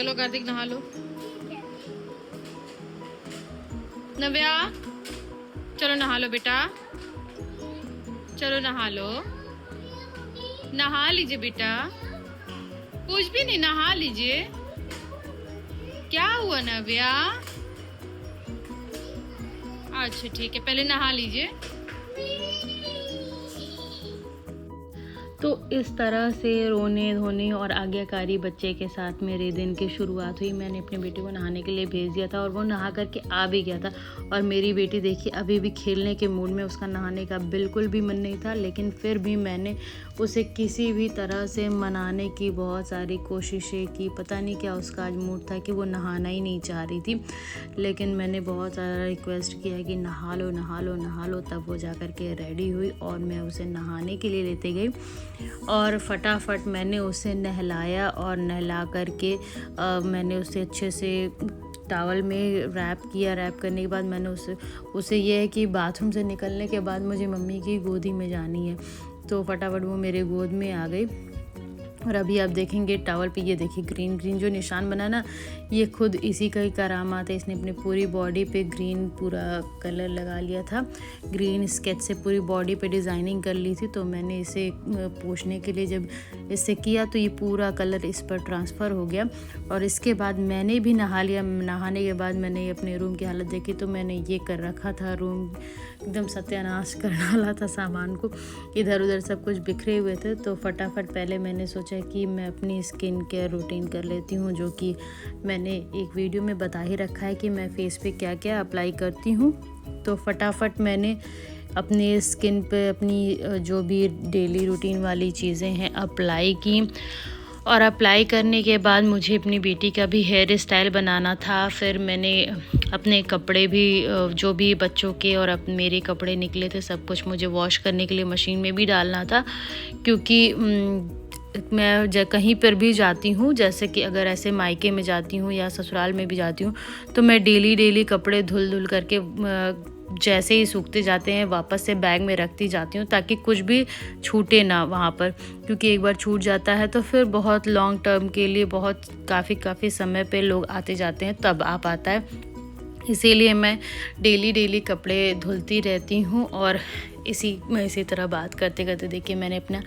चलो कार्तिक नहा लो। नव्या चलो नहा लो बेटा, चलो नहा लो, नहा लीजिए बेटा, कुछ भी नहीं, नहा लीजिए। क्या हुआ नव्या? अच्छा ठीक है, पहले नहा लीजिए। तो इस तरह से रोने धोने और आज्ञाकारी बच्चे के साथ मेरे दिन की शुरुआत हुई। मैंने अपने बेटे को नहाने के लिए भेज दिया था और वो नहा करके आ भी गया था। और मेरी बेटी देखिए अभी भी खेलने के मूड में, उसका नहाने का बिल्कुल भी मन नहीं था, लेकिन फिर भी मैंने उसे किसी भी तरह से मनाने की बहुत सारी कोशिशें की। पता नहीं क्या उसका आज मूड था कि वो नहाना ही नहीं चाह रही थी, लेकिन मैंने बहुत सारा रिक्वेस्ट किया कि नहा लो नहा लो नहा लो। तब वो जा कर के रेडी हुई और मैं उसे नहाने के लिए लेते गई और फटाफट मैंने उसे नहलाया और नहला करके मैंने उसे अच्छे से टॉवल में रैप किया। रैप करने के बाद मैंने उसे ये है कि बाथरूम से निकलने के बाद मुझे मम्मी की गोदी में जानी है, तो फटाफट वो मेरे गोद में आ गई। और अभी आप देखेंगे टॉवल पे ये देखिए ग्रीन ग्रीन जो निशान बना ना, ये खुद इसी का ही करामात है। इसने अपनी पूरी बॉडी पे ग्रीन पूरा कलर लगा लिया था, ग्रीन स्केच से पूरी बॉडी पे डिज़ाइनिंग कर ली थी। तो मैंने इसे पोंछने के लिए जब इसे किया तो ये पूरा कलर इस पर ट्रांसफ़र हो गया। और इसके बाद मैंने भी नहा लिया। नहाने के बाद मैंने अपने रूम की हालत देखी तो मैंने ये कर रखा था, रूम एकदम सत्यानाश करने वाला था, सामान को इधर उधर सब कुछ बिखरे हुए थे। तो फटाफट पहले मैंने सोचा कि मैं अपनी स्किन केयर रूटीन कर लेती हूँ, जो कि मैंने एक वीडियो में बता ही रखा है कि मैं फेस पे क्या क्या अप्लाई करती हूँ। तो फटाफट मैंने अपने स्किन पे अपनी जो भी डेली रूटीन वाली चीज़ें हैं अप्लाई की। और अप्लाई करने के बाद मुझे अपनी बेटी का भी हेयर स्टाइल बनाना था। फिर मैंने अपने कपड़े भी जो भी बच्चों के और मेरे कपड़े निकले थे सब कुछ मुझे वॉश करने के लिए मशीन में भी डालना था, क्योंकि मैं कहीं पर भी जाती हूँ, जैसे कि अगर ऐसे मायके में जाती हूँ या ससुराल में भी जाती हूँ, तो मैं डेली कपड़े धुल करके जैसे ही सूखते जाते हैं वापस से बैग में रखती जाती हूँ, ताकि कुछ भी छूटे ना वहाँ पर। क्योंकि एक बार छूट जाता है तो फिर बहुत लॉन्ग टर्म के लिए बहुत काफ़ी समय पे लोग आते जाते हैं तब आ पाता है। इसीलिए मैं डेली कपड़े धुलती रहती हूँ। और इसी तरह बात करते करते देखिए मैंने अपना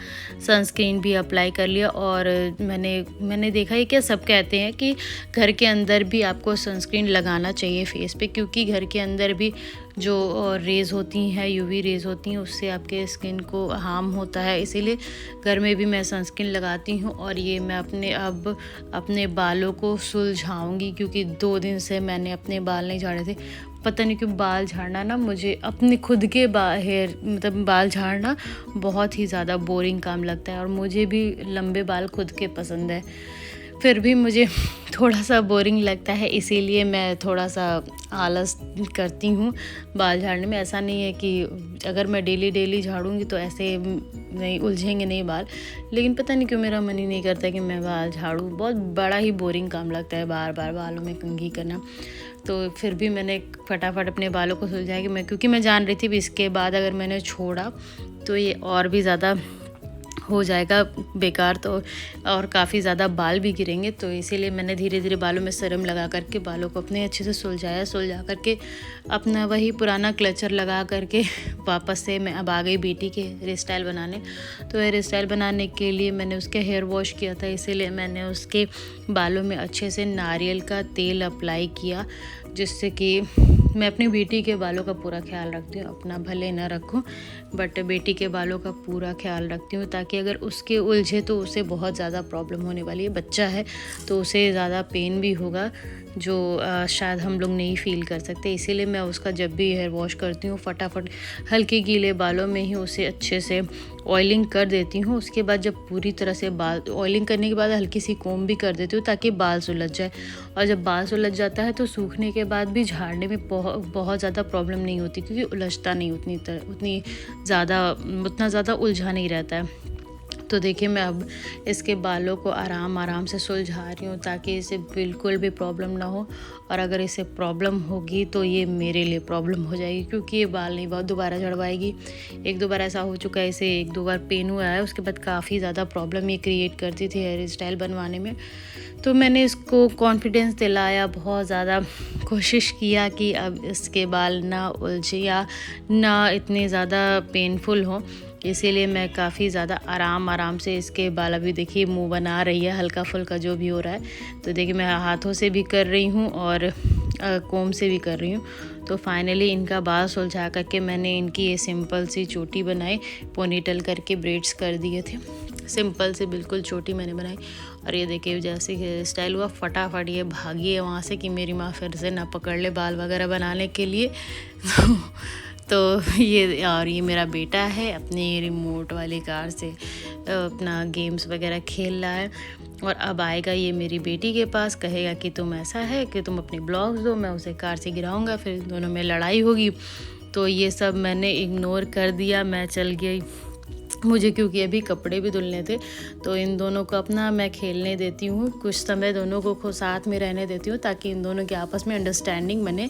सनस्क्रीन भी अप्लाई कर लिया। और मैंने देखा है कि सब कहते हैं कि घर के अंदर भी आपको सनस्क्रीन लगाना चाहिए फेस पे, क्योंकि घर के अंदर भी जो रेज़ होती हैं, यूवी रेज़ होती हैं, उससे आपके स्किन को हार्म होता है। इसीलिए घर में भी मैं सनस्क्रीन लगाती हूँ। और ये मैं अपने बालों को सुलझाऊँगी, क्योंकि 2 दिन से मैंने अपने बाल नहीं झाड़े थे। पता नहीं क्यों बाल झाड़ना ना, मुझे अपने खुद के बाल झाड़ना बहुत ही ज़्यादा बोरिंग काम लगता है। और मुझे भी लंबे बाल खुद के पसंद है, फिर भी मुझे थोड़ा सा बोरिंग लगता है, इसीलिए मैं थोड़ा सा आलस करती हूँ बाल झाड़ने में। ऐसा नहीं है कि अगर मैं डेली झाड़ूंगी तो ऐसे नहीं उलझेंगे नहीं बाल, लेकिन पता नहीं क्यों मेरा मन ही नहीं करता कि मैं बाल झाड़ूँ। बहुत बड़ा ही बोरिंग काम लगता है बार बार बालों में कंघी करना। तो फिर भी मैंने फटाफट अपने बालों को सुलझाया क्योंकि मैं जान रही थी इसके बाद अगर मैंने छोड़ा तो ये और भी ज़्यादा हो जाएगा बेकार, तो और काफ़ी ज़्यादा बाल भी गिरेंगे। तो इसीलिए मैंने धीरे धीरे बालों में सीरम लगा करके बालों को अपने अच्छे से सुलझा करके अपना वही पुराना क्लचर लगा करके वापस से मैं अब आ गई बेटी के हेयर स्टाइल बनाने। तो हेयर स्टाइल बनाने के लिए मैंने उसके हेयर वॉश किया था, इसीलिए मैंने उसके बालों में अच्छे से नारियल का तेल अप्लाई किया, जिससे कि मैं अपनी बेटी के बालों का पूरा ख्याल रखती हूँ। अपना भले ना रखूँ बट बेटी के बालों का पूरा ख्याल रखती हूँ, ताकि अगर उसके उलझे तो उसे बहुत ज़्यादा प्रॉब्लम होने वाली है। बच्चा है तो उसे ज़्यादा पेन भी होगा, जो शायद हम लोग नहीं फील कर सकते। इसीलिए मैं उसका जब भी हेयर वॉश करती हूँ फटाफट हल्के गीले बालों में ही उसे अच्छे से ऑयलिंग कर देती हूँ। उसके बाद जब पूरी तरह से बाल ऑयलिंग करने के बाद हल्की सी कोम भी कर देती हूँ ताकि बाल सुलझ जाए। और जब बाल सुलझ जाता है तो सूखने के बाद भी झाड़ने में बहुत ज़्यादा प्रॉब्लम नहीं होती, क्योंकि उलझता नहीं उतना ज़्यादा उलझा नहीं रहता है। तो देखिए मैं अब इसके बालों को आराम से सुलझा रही हूँ ताकि इसे बिल्कुल भी प्रॉब्लम ना हो। और अगर इसे प्रॉब्लम होगी तो ये मेरे लिए प्रॉब्लम हो जाएगी, क्योंकि ये बाल नहीं बहुत दोबारा झड़वाएगी। 1-2 बार ऐसा हो चुका है, इसे 1-2 बार पेन हुआ है, उसके बाद काफ़ी ज़्यादा प्रॉब्लम ये क्रिएट करती थी हेयर स्टाइल बनवाने में। तो मैंने इसको कॉन्फिडेंस दिलाया, बहुत ज़्यादा कोशिश किया कि अब इसके बाल ना उलझे या ना इतने ज़्यादा पेनफुल हों, इसीलिए मैं काफ़ी ज़्यादा आराम से इसके बाल, अभी देखिए मुँह बना रही है हल्का फुल्का जो भी हो रहा है। तो देखिए मैं हाथों से भी कर रही हूँ और कोम से भी कर रही हूँ। तो फाइनली इनका बाल सुलझा करके मैंने इनकी ये सिंपल सी चोटी बनाई, पोनीटेल करके ब्रेड्स कर दिए थे, सिंपल से बिल्कुल छोटी मैंने बनाई। और ये देखिए जैसे हेयर स्टाइल हुआ, फटाफट ये भागी है वहाँ से कि मेरी माँ फिर से ना पकड़ ले बाल वगैरह बनाने के लिए। तो ये मेरा बेटा है अपनी रिमोट वाली कार से अपना गेम्स वगैरह खेल रहा है। और अब आएगा ये मेरी बेटी के पास, कहेगा कि तुम ऐसा है कि तुम अपने ब्लॉग्स दो, मैं उसे कार से गिराऊंगा, फिर दोनों में लड़ाई होगी। तो ये सब मैंने इग्नोर कर दिया, मैं चल गई। मुझे क्योंकि अभी कपड़े भी धुलने थे, तो इन दोनों को अपना मैं खेलने देती हूँ, कुछ समय दोनों को साथ में रहने देती हूँ ताकि इन दोनों के आपस में अंडरस्टैंडिंग बने।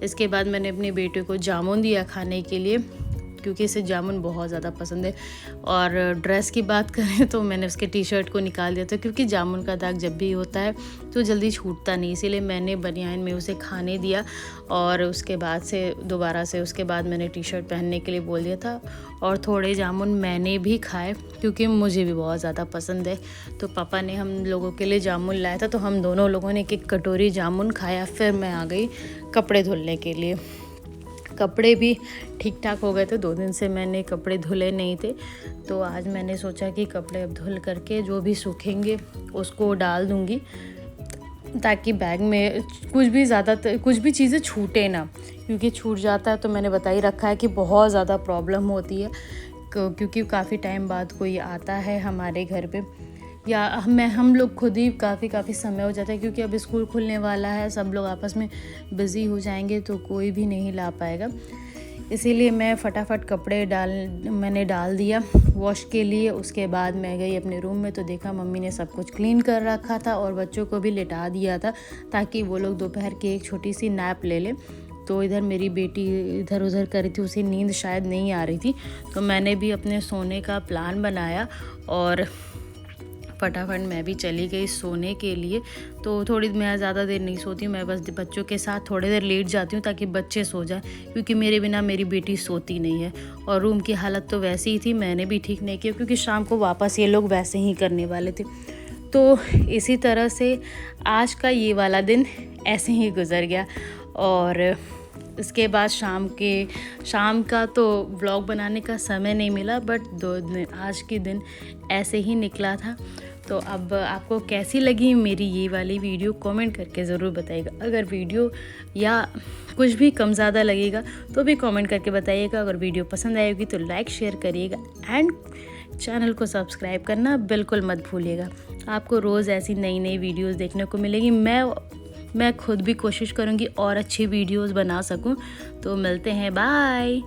इसके बाद मैंने अपने बेटे को जामुन दिया खाने के लिए, क्योंकि इसे जामुन बहुत ज़्यादा पसंद है। और ड्रेस की बात करें तो मैंने उसके टी शर्ट को निकाल दिया था, क्योंकि जामुन का दाग जब भी होता है तो जल्दी छूटता नहीं, इसीलिए मैंने बनियान में उसे खाने दिया। और उसके बाद से दोबारा से उसके बाद मैंने टी शर्ट पहनने के लिए बोल दिया था। और थोड़े जामुन मैंने भी खाए, क्योंकि मुझे भी बहुत ज़्यादा पसंद है। तो पापा ने हम लोगों के लिए जामुन लाया था, तो हम दोनों लोगों ने एक कटोरी जामुन खाया। फिर मैं आ गई कपड़े धुलने के लिए। कपड़े भी ठीक ठाक हो गए थे, 2 दिन से मैंने कपड़े धुले नहीं थे। तो आज मैंने सोचा कि कपड़े अब धुल करके जो भी सूखेंगे उसको डाल दूँगी, ताकि बैग में कुछ भी चीज़ें छूटे ना, क्योंकि छूट जाता है तो मैंने बता ही रखा है कि बहुत ज़्यादा प्रॉब्लम होती है, क्योंकि काफ़ी टाइम बाद कोई आता है हमारे घर पे, या हम लोग खुद ही काफ़ी समय हो जाता है, क्योंकि अब स्कूल खुलने वाला है, सब लोग आपस में बिज़ी हो जाएंगे तो कोई भी नहीं ला पाएगा। इसीलिए मैं फटाफट कपड़े मैंने डाल दिया वॉश के लिए। उसके बाद मैं गई अपने रूम में, तो देखा मम्मी ने सब कुछ क्लीन कर रखा था और बच्चों को भी लिटा दिया था, ताकि वो लोग दोपहर की एक छोटी सी नैप ले लें। तो इधर मेरी बेटी इधर उधर कर रही थी, उसे नींद शायद नहीं आ रही थी, तो मैंने भी अपने सोने का प्लान बनाया और फटाफट मैं भी चली गई सोने के लिए। तो थोड़ी मैं ज़्यादा देर नहीं सोती हूँ, मैं बस बच्चों के साथ थोड़ी देर लेट जाती हूँ ताकि बच्चे सो जाएं, क्योंकि मेरे बिना मेरी बेटी सोती नहीं है। और रूम की हालत तो वैसी ही थी, मैंने भी ठीक नहीं किया, क्योंकि शाम को वापस ये लोग वैसे ही करने वाले थे। तो इसी तरह से आज का ये वाला दिन ऐसे ही गुजर गया। और इसके बाद शाम का तो व्लॉग बनाने का समय नहीं मिला, बट आज के दिन ऐसे ही निकला था। तो अब आपको कैसी लगी मेरी ये वाली वीडियो कमेंट करके ज़रूर बताइएगा। अगर वीडियो या कुछ भी कम ज़्यादा लगेगा तो भी कमेंट करके बताइएगा। अगर वीडियो पसंद आएगी तो लाइक शेयर करिएगा एंड चैनल को सब्सक्राइब करना बिल्कुल मत भूलिएगा। आपको रोज़ ऐसी नई वीडियोस देखने को मिलेगी। मैं खुद भी कोशिश करूँगी और अच्छी वीडियोस बना सकूँ। तो मिलते हैं, बाय।